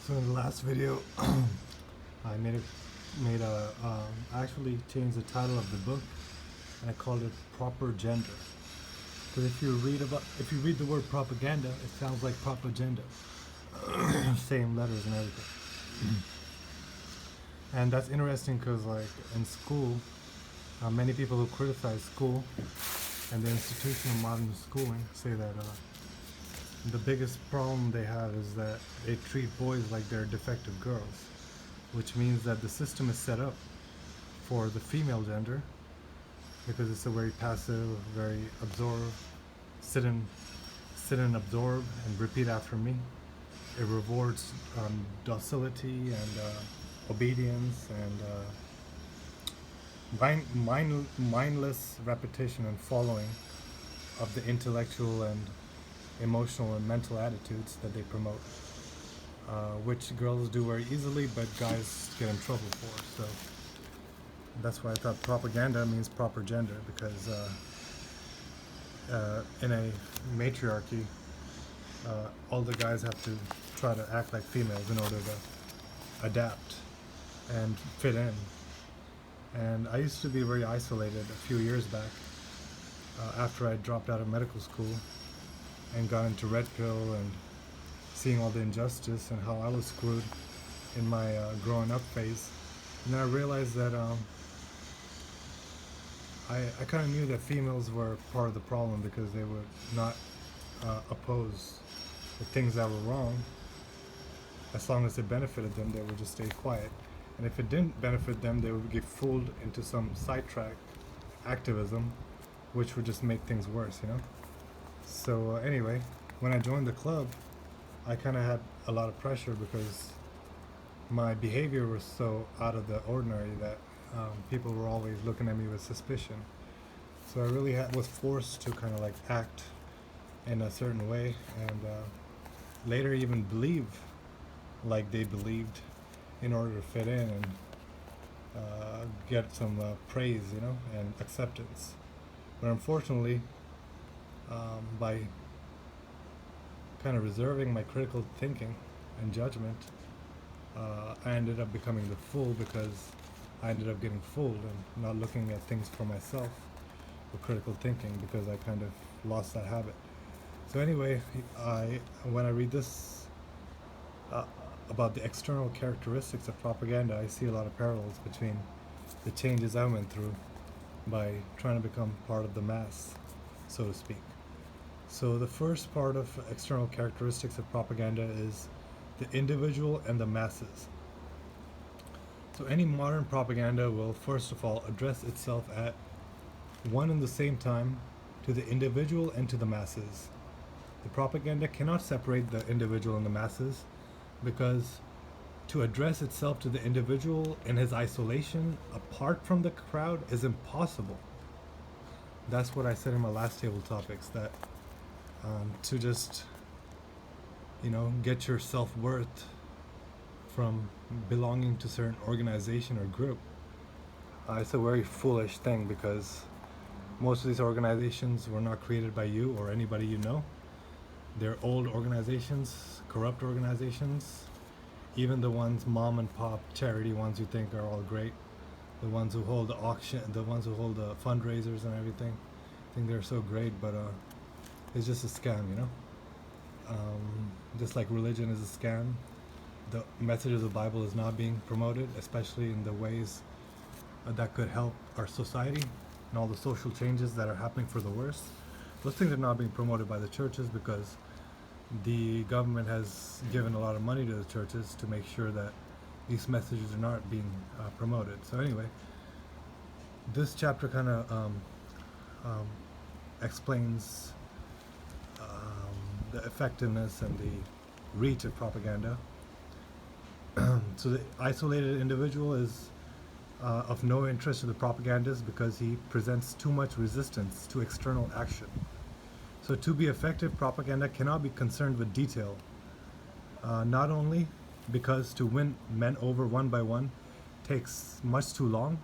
So in the last video, I actually changed the title of the book, and I called it Proper Gender. Because if you read the word propaganda, it sounds like propaganda, same letters and everything. And that's interesting because, like, in school, many people who criticize school and the institution of modern schooling say that the biggest problem they have is that they treat boys like they're defective girls, which means that the system is set up for the female gender because it's a very passive, very sit and absorb and repeat after me. It rewards docility and obedience and mindless repetition and following of the intellectual and emotional and mental attitudes that they promote, which girls do very easily, but guys get in trouble for. So that's why I thought propaganda means proper gender, because in a matriarchy, all the guys have to try to act like females in order to adapt and fit in. And I used to be very isolated a few years back, after I dropped out of medical school and got into red pill and seeing all the injustice and how I was screwed in my growing up phase. And then I realized that I kind of knew that females were part of the problem because they would not oppose the things that were wrong. As long as it benefited them, they would just stay quiet. And if it didn't benefit them, they would get fooled into some sidetrack activism, which would just make things worse, you know? So anyway, when I joined the club, I kind of had a lot of pressure because my behavior was so out of the ordinary that people were always looking at me with suspicion. So I really was forced to kind of like act in a certain way, and later even believe like they believed in order to fit in and get some praise, you know, and acceptance. But unfortunately, by kind of reserving my critical thinking and judgment, I ended up becoming the fool because I ended up getting fooled and not looking at things for myself with critical thinking because I kind of lost that habit. So anyway, when I read this about the external characteristics of propaganda, I see a lot of parallels between the changes I went through by trying to become part of the mass, so to speak. So the first part of external characteristics of propaganda is the individual and the masses. So any modern propaganda will first of all address itself at one and the same time to the individual and to the masses. The propaganda cannot separate the individual and the masses because to address itself to the individual in his isolation apart from the crowd is impossible. That's what I said in my last table topics, that to just, you know, get your self-worth from belonging to certain organization or group, it's a very foolish thing because most of these organizations were not created by you or anybody you know. They're old organizations, corrupt organizations, even the ones mom and pop charity ones you think are all great, the ones who hold the auction, the ones who hold the fundraisers and everything, think they're so great, but it's just a scam, you know. Just like religion is a scam, the message of the Bible is not being promoted, especially in the ways that could help our society and all the social changes that are happening for the worse. Those things are not being promoted by the churches because the government has given a lot of money to the churches to make sure that these messages are not being promoted. So anyway, this chapter kind of explains the effectiveness and the reach of propaganda. So the isolated individual is of no interest to the propagandist because he presents too much resistance to external action. So to be effective, propaganda cannot be concerned with detail, not only because to win men over one by one takes much too long,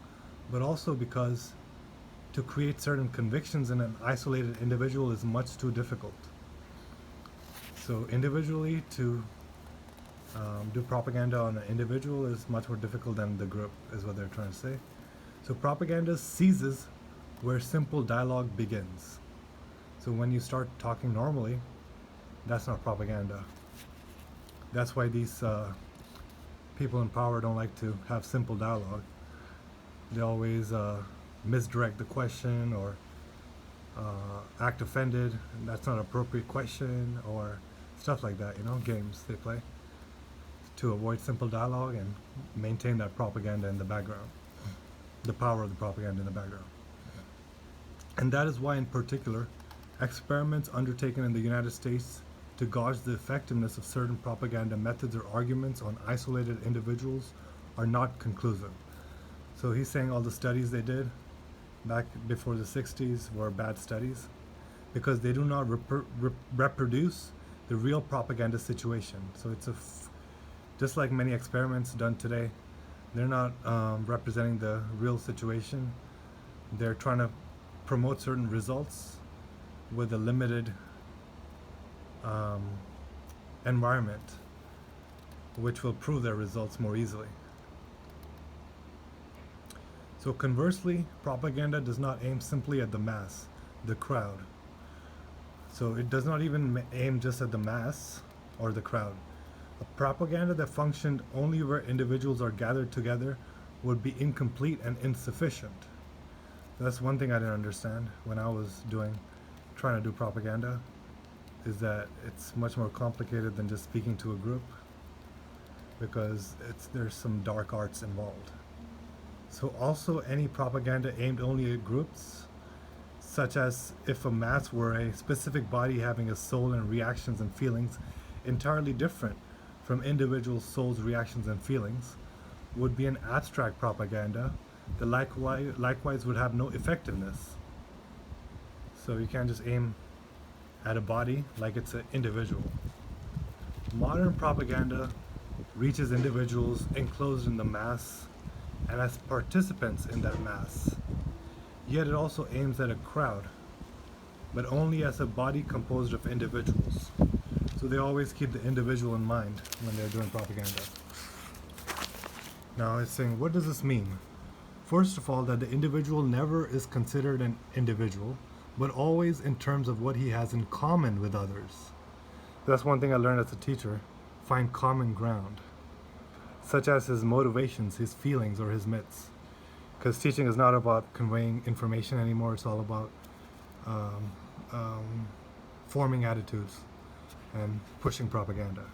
but also because to create certain convictions in an isolated individual is much too difficult. So individually, to do propaganda on an individual is much more difficult than the group, is what they're trying to say. So propaganda ceases where simple dialogue begins. So when you start talking normally, that's not propaganda. That's why these people in power don't like to have simple dialogue. They always misdirect the question or act offended. That's not an appropriate question or stuff like that. Games they play to avoid simple dialogue and maintain that propaganda in the background, the power of the propaganda in the background. And that is why, in particular, experiments undertaken in the United States to gauge the effectiveness of certain propaganda methods or arguments on isolated individuals are not conclusive. So he's saying all the studies they did back before the 60s were bad studies because they do not reproduce the real propaganda situation. So it's just like many experiments done today, they're not representing the real situation. They're trying to promote certain results with a limited environment, which will prove their results more easily. So conversely, propaganda does not aim simply at the mass, the crowd. So it does not even aim just at the mass or the crowd. A propaganda that functioned only where individuals are gathered together would be incomplete and insufficient. That's one thing I didn't understand when I was trying to do propaganda, is that it's much more complicated than just speaking to a group, because there's some dark arts involved. So also any propaganda aimed only at groups, such as if a mass were a specific body having a soul and reactions and feelings entirely different from individual souls' reactions and feelings, would be an abstract propaganda that likewise would have no effectiveness. So you can't just aim at a body like it's an individual. Modern propaganda reaches individuals enclosed in the mass and as participants in that mass. Yet it also aims at a crowd, but only as a body composed of individuals. So they always keep the individual in mind when they're doing propaganda. Now it's saying, what does this mean? First of all, that the individual never is considered an individual, but always in terms of what he has in common with others. That's one thing I learned as a teacher: find common ground, such as his motivations, his feelings, or his myths. Because teaching is not about conveying information anymore, it's all about forming attitudes and pushing propaganda.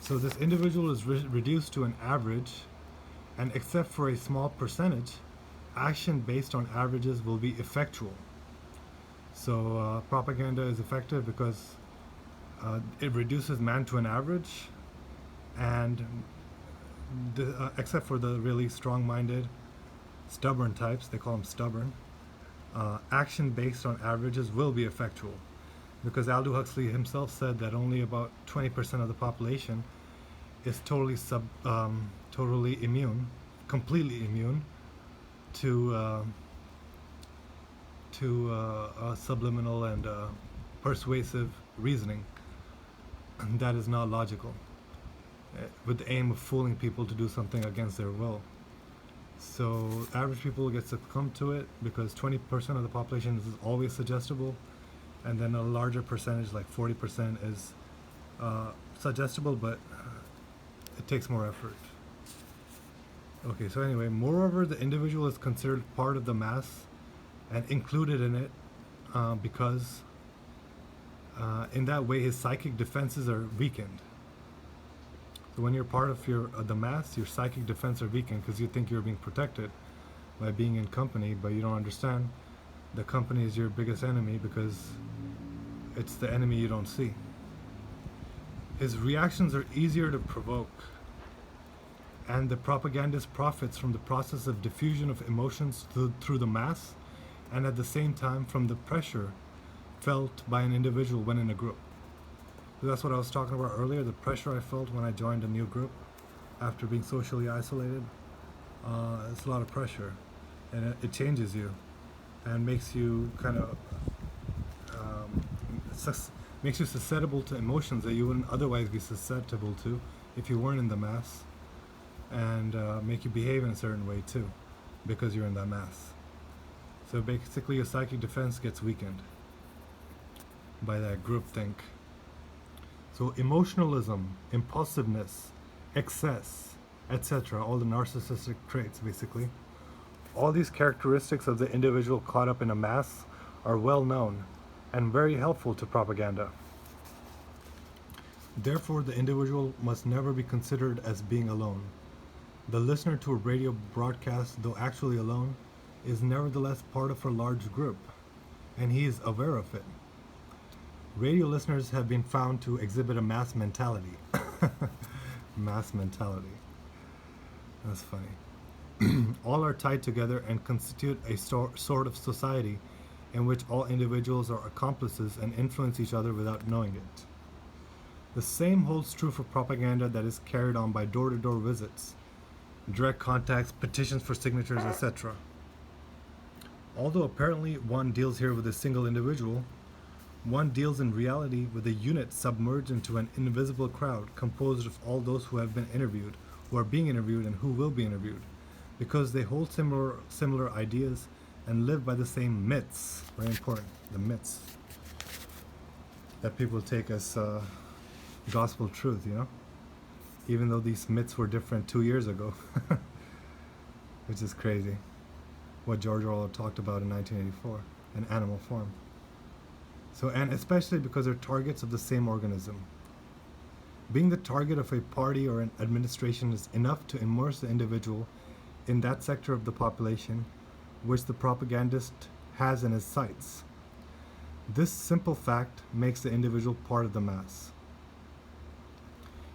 So this individual is reduced to an average, and except for a small percentage, action based on averages will be effectual. So propaganda is effective because it reduces man to an average, and except for the really strong-minded, stubborn types, they call them stubborn, action based on averages will be effectual. Because Aldous Huxley himself said that only about 20% of the population is totally immune, completely immune to subliminal and persuasive reasoning. And that is not logical, with the aim of fooling people to do something against their will. So average people get succumb to it because 20% of the population is always suggestible, and then a larger percentage, like 40%, is suggestible, but it takes more effort. Okay, so anyway, moreover, the individual is considered part of the mass and included in it because in that way his psychic defenses are weakened. So when you're part of the mass, your psychic defenses are weakened because you think you're being protected by being in company, but you don't understand the company is your biggest enemy because it's the enemy you don't see. His reactions are easier to provoke, and the propagandist profits from the process of diffusion of emotions through the mass, and at the same time from the pressure felt by an individual when in a group. So that's what I was talking about earlier, the pressure I felt when I joined a new group after being socially isolated. It's a lot of pressure, and it changes you and makes you kind of makes you susceptible to emotions that you wouldn't otherwise be susceptible to if you weren't in the mass, and make you behave in a certain way too, because you're in that mass. So basically, your psychic defense gets weakened by that groupthink. So emotionalism, impulsiveness, excess, etc., all the narcissistic traits basically, all these characteristics of the individual caught up in a mass are well known and very helpful to propaganda. Therefore, the individual must never be considered as being alone. The listener to a radio broadcast, though actually alone, is nevertheless part of a large group, and he is aware of it. Radio listeners have been found to exhibit a mass mentality. Mass mentality. That's funny. All are tied together and constitute a sort of society in which all individuals are accomplices and influence each other without knowing it. The same holds true for propaganda that is carried on by door-to-door visits, direct contacts, petitions for signatures, etc. Although apparently one deals here with a single individual, one deals in reality with a unit submerged into an invisible crowd composed of all those who have been interviewed, who are being interviewed, and who will be interviewed, because they hold similar ideas and live by the same myths. Very important, the myths that people take as gospel truth, even though these myths were different 2 years ago, which is crazy. What George Orwell talked about in 1984, in animal form. So, and especially because they're targets of the same organism. Being the target of a party or an administration is enough to immerse the individual in that sector of the population which the propagandist has in his sights. This simple fact makes the individual part of the mass.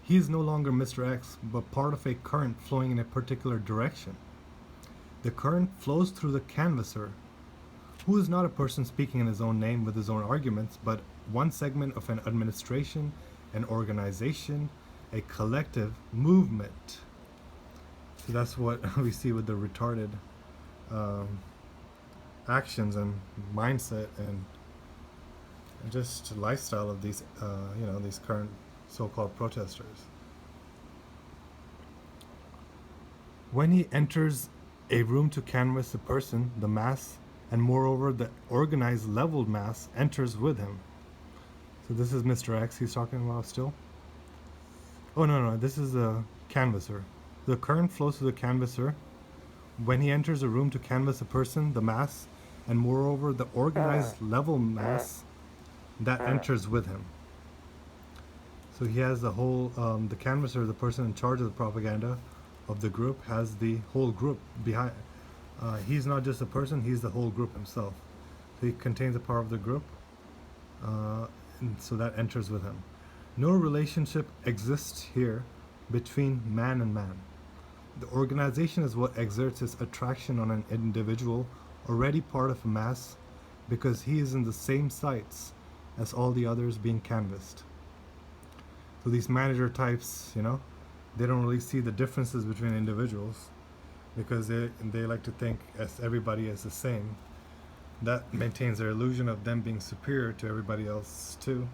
He is no longer Mr. X, but part of a current flowing in a particular direction. The current flows through the canvasser, who is not a person speaking in his own name with his own arguments, but one segment of an administration, an organization, a collective movement. So that's what we see with the retarded actions and mindset and just lifestyle of these, these current so-called protesters. When he enters a room to canvass the person, the mass, and moreover the organized leveled mass enters with him. So this is Mr. X he's talking about still. Oh no, this is the canvasser. The current flows to the canvasser. When he enters a room to canvass a person, the mass, and moreover the organized level mass that enters with him. So he has the whole, the canvasser, the person in charge of the propaganda of the group, has the whole group behind. He's not just a person, he's the whole group himself. So he contains the power of the group, and so that enters with him. No relationship exists here between man and man. The organization is what exerts its attraction on an individual already part of a mass, because he is in the same sights as all the others being canvassed. So these manager types, they don't really see the differences between individuals, because they like to think as everybody is the same. That maintains their illusion of them being superior to everybody else too,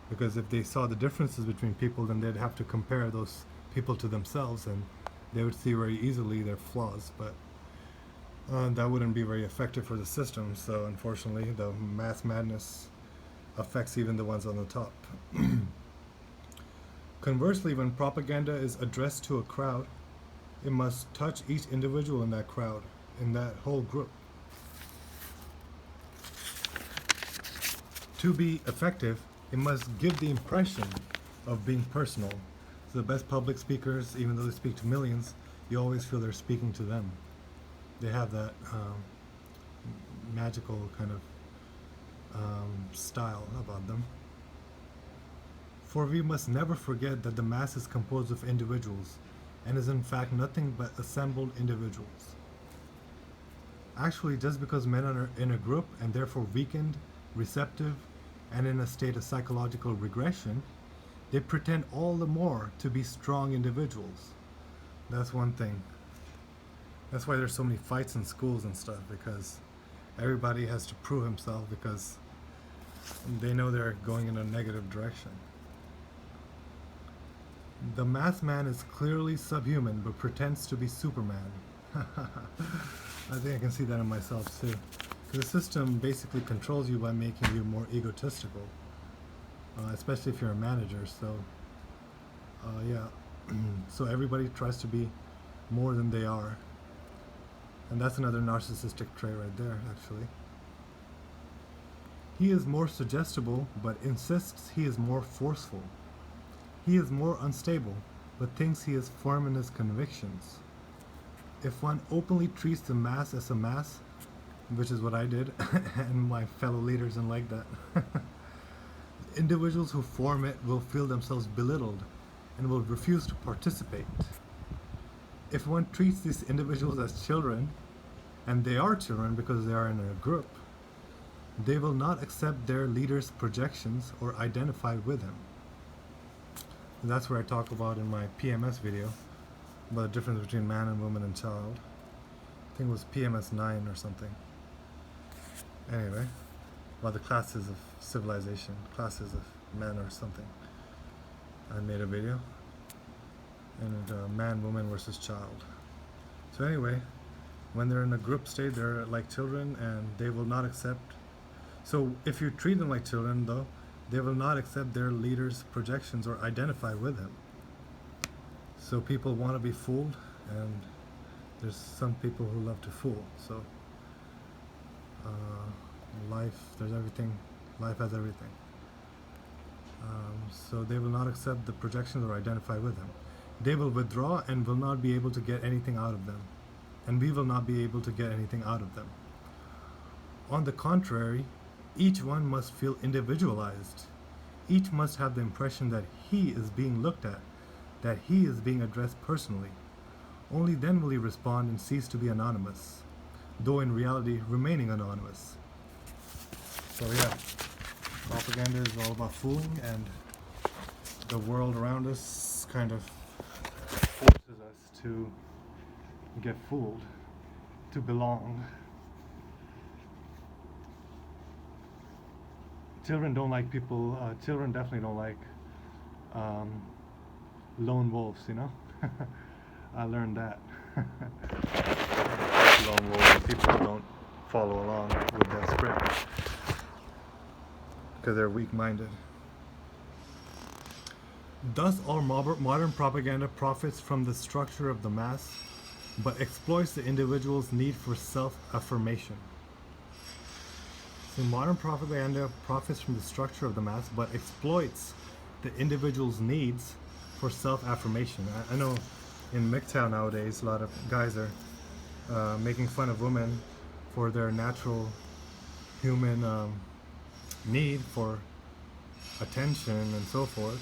because if they saw the differences between people, then they'd have to compare those people to themselves, and they would see very easily their flaws, but that wouldn't be very effective for the system. So unfortunately, the mass madness affects even the ones on the top. Conversely, when propaganda is addressed to a crowd, it must touch each individual in that crowd, in that whole group. To be effective, it must give the impression of being personal. So the best public speakers, even though they speak to millions, you always feel they're speaking to them. They have that magical kind of style about them. For we must never forget that the mass is composed of individuals, and is in fact nothing but assembled individuals. Actually, just because men are in a group and therefore weakened, receptive, and in a state of psychological regression, they pretend all the more to be strong individuals. That's one thing. That's why there's so many fights in schools and stuff, because everybody has to prove himself, because they know they're going in a negative direction. The mass man is clearly subhuman but pretends to be Superman. I think I can see that in myself too. The system basically controls you by making you more egotistical, especially if you're a manager. So, yeah, so everybody tries to be more than they are, and that's another narcissistic trait right there, actually. He is more suggestible, but insists he is more forceful. He is more unstable, but thinks he is firm in his convictions. If one openly treats the mass as a mass, which is what I did, and my fellow leaders didn't like that, individuals who form it will feel themselves belittled and will refuse to participate. If one treats these individuals as children, and they are children because they are in a group, they will not accept their leader's projections or identify with him. And that's where I talk about in my PMS video about the difference between man and woman and child. I think it was PMS 9 or something. Anyway, about the classes of civilization, classes of men or something. I made a video. And man, woman versus child. So anyway, when they're in a group state, they're like children and they will not accept. So if you treat them like children, though, they will not accept their leader's projections or identify with him. So people want to be fooled, and there's some people who love to fool. So life, there's everything. Life has everything. So they will not accept the projections or identify with him. They will withdraw and will not be able to get anything out of them. And we will not be able to get anything out of them. On the contrary, each one must feel individualized. Each must have the impression that he is being looked at, that he is being addressed personally. Only then will he respond and cease to be anonymous, though in reality remaining anonymous. So yeah, propaganda is all about fooling, and the world around us kind of forces us to get fooled, to belong. Children don't like people, children definitely don't like lone wolves, you know? I learned that. Lone wolves, people who don't follow along with their script because they're weak-minded. Thus, all modern propaganda profits from the structure of the mass, but exploits the individual's need for self-affirmation. So modern propaganda profits from the structure of the mass, but exploits the individual's needs for self-affirmation. I know in MGTOW nowadays, a lot of guys are making fun of women for their natural human need for attention and so forth.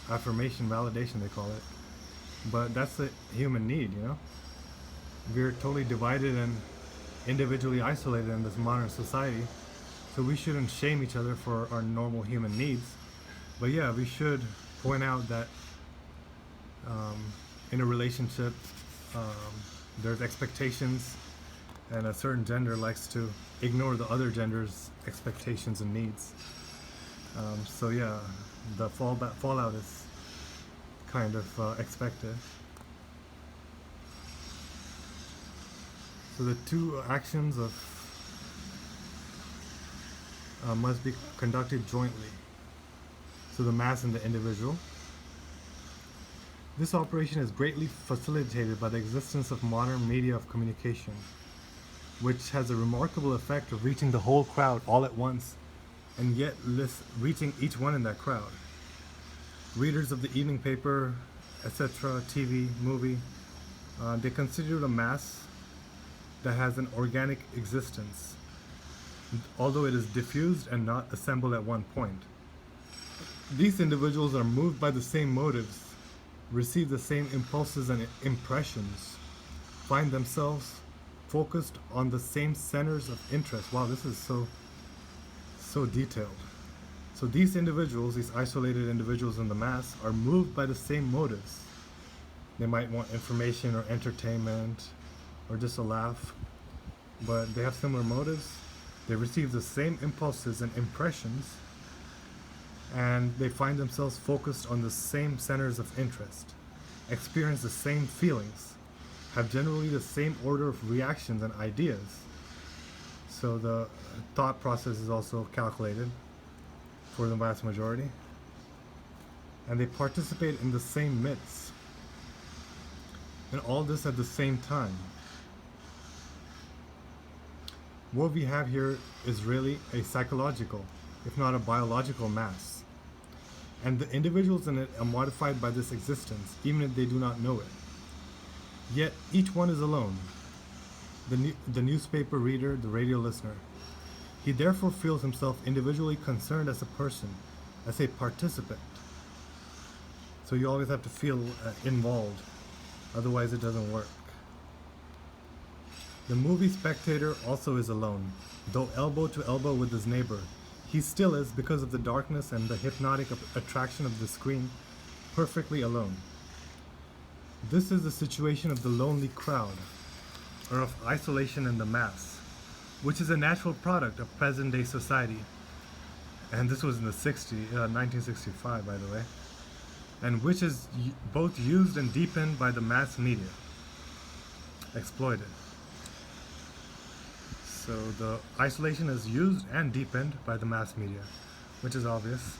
Affirmation, validation, they call it. But that's a human need, you know? We're totally divided and individually isolated in this modern society. So we shouldn't shame each other for our normal human needs. But yeah, we should point out that in a relationship, there's expectations, and a certain gender likes to ignore the other gender's expectations and needs. So yeah, the fallout is kind of expected. So the two actions of must be conducted jointly. So the mass and the individual. This operation is greatly facilitated by the existence of modern media of communication, which has a remarkable effect of reaching the whole crowd all at once, and yet reaching each one in that crowd. Readers of the evening paper, etc., TV, movie, they consider it a mass that has an organic existence, although it is diffused and not assembled at one point. These individuals are moved by the same motives, receive the same impulses and impressions, find themselves focused on the same centers of interest. Wow, this is so detailed. So these individuals, these isolated individuals in the mass, are moved by the same motives. They might want information or entertainment or just a laugh, but they have similar motives. They receive the same impulses and impressions, and they find themselves focused on the same centers of interest, experience the same feelings, have generally the same order of reactions and ideas. So the thought process is also calculated for the vast majority. And they participate in the same myths. And all this at the same time. What we have here is really a psychological, if not a biological mass. And the individuals in it are modified by this existence, even if they do not know it. Yet each one is alone. The newspaper reader, the radio listener. He therefore feels himself individually concerned as a person, as a participant. So you always have to feel involved, otherwise it doesn't work. The movie spectator also is alone, though elbow to elbow with his neighbor. He still is, because of the darkness and the hypnotic attraction of the screen, perfectly alone. This is the situation of the lonely crowd, or of isolation in the mass, which is a natural product of present-day society. And this was in the 1965, by the way. And which is both used and deepened by the mass media. Exploited. So the isolation is used and deepened by the mass media, which is obvious.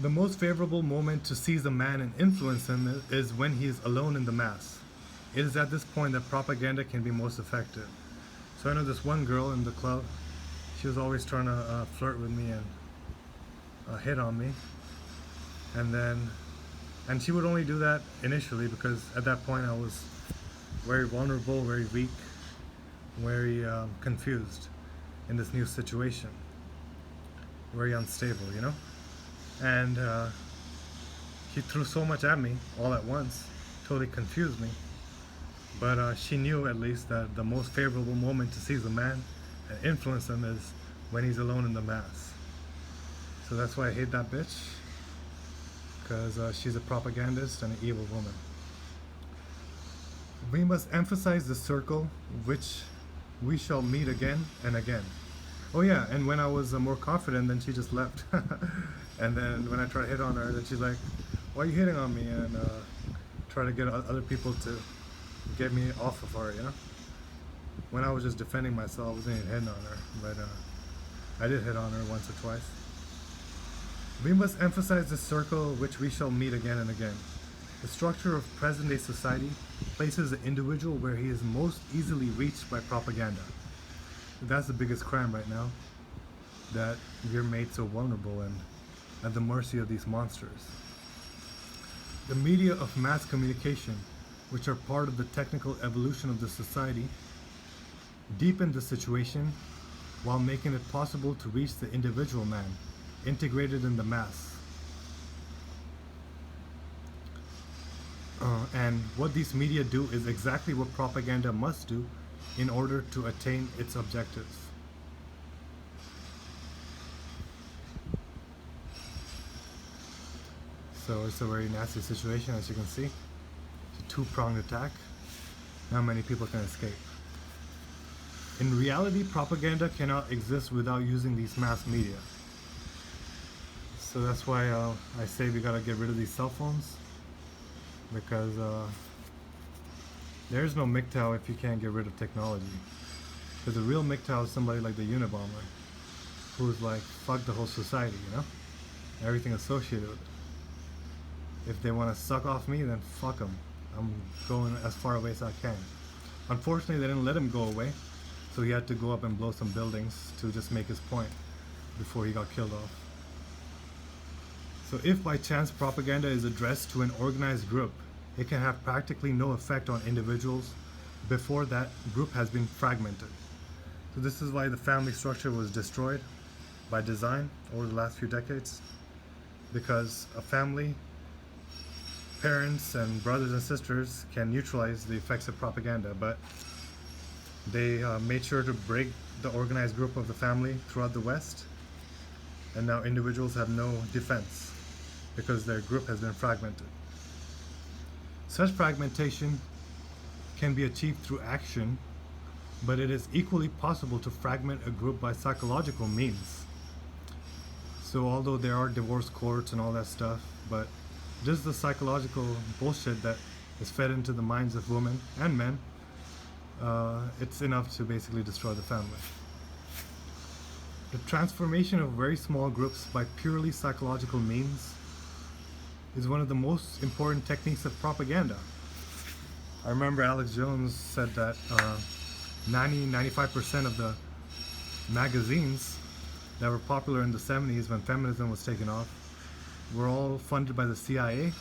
The most favorable moment to seize a man and influence him is when he is alone in the mass. It is at this point that propaganda can be most effective. So I know this one girl in the club, she was always trying to flirt with me and hit on me. And she would only do that initially because at that point I was very vulnerable, very weak, very confused in this new situation, very unstable, you know? And she threw so much at me all at once, totally confused me. But she knew at least that the most favorable moment to seize a man and influence him is when he's alone in the mass. So that's why I hate that bitch, because she's a propagandist and an evil woman. We must emphasize the circle which we shall meet again and again. Oh yeah, and when I was more confident, then she just left. And then when I tried to hit on her, then she's like, why are you hitting on me? And try to get other people to get me off of her, you know? When I was just defending myself, I wasn't even hitting on her, but I did hit on her once or twice. We must emphasize the circle which we shall meet again and again. The structure of present-day society places the individual where he is most easily reached by propaganda. That's the biggest crime right now, that we're made so vulnerable and at the mercy of these monsters. The media of mass communication, which are part of the technical evolution of the society, deepen the situation while making it possible to reach the individual man, integrated in the mass. And what these media do is exactly what propaganda must do in order to attain its objectives. So it's a very nasty situation, as you can see. It's a two-pronged attack. Not many people can escape. In reality, propaganda cannot exist without using these mass media. So that's why I say we gotta get rid of these cell phones, because there's no MGTOW if you can't get rid of technology. Because the real MGTOW is somebody like the Unabomber, who's like, fuck the whole society, you know? Everything associated with it. If they want to suck off me, then fuck them. I'm going as far away as I can. Unfortunately, they didn't let him go away, so he had to go up and blow some buildings to just make his point before he got killed off. So if by chance propaganda is addressed to an organized group, it can have practically no effect on individuals before that group has been fragmented. So this is why the family structure was destroyed by design over the last few decades, because a family, parents and brothers and sisters can neutralize the effects of propaganda, but they made sure to break the organized group of the family throughout the West, and now individuals have no defense because their group has been fragmented. Such fragmentation can be achieved through action, but it is equally possible to fragment a group by psychological means. So although there are divorce courts and all that stuff, but just the psychological bullshit that is fed into the minds of women and men, it's enough to basically destroy the family. The transformation of very small groups by purely psychological means is one of the most important techniques of propaganda. I remember Alex Jones said that 95% of the magazines that were popular in the 70s when feminism was taken off were all funded by the CIA,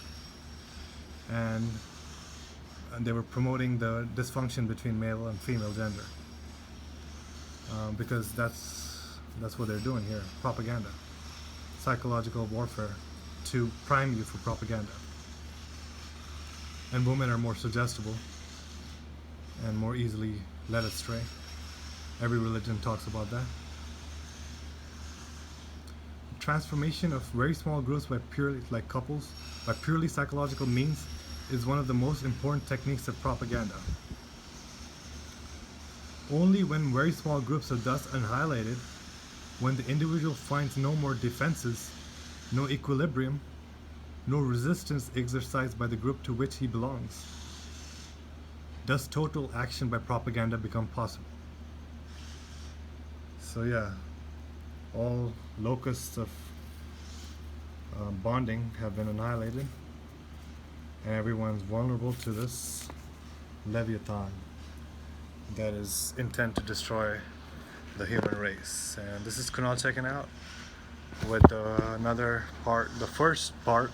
and they were promoting the dysfunction between male and female gender, because that's what they're doing here, propaganda, psychological warfare to prime you for propaganda. And women are more suggestible and more easily led astray. Every religion talks about that. Transformation of very small groups by purely, like couples, by purely psychological means is one of the most important techniques of propaganda. Only when very small groups are thus annihilated, when the individual finds no more defenses, no equilibrium, no resistance exercised by the group to which he belongs, does total action by propaganda become possible. So yeah, all locusts of bonding have been annihilated, and everyone's vulnerable to this Leviathan that is intent to destroy the human race. And this is Kunal checking out with another part, the first part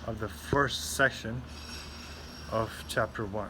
of the first section of chapter 1.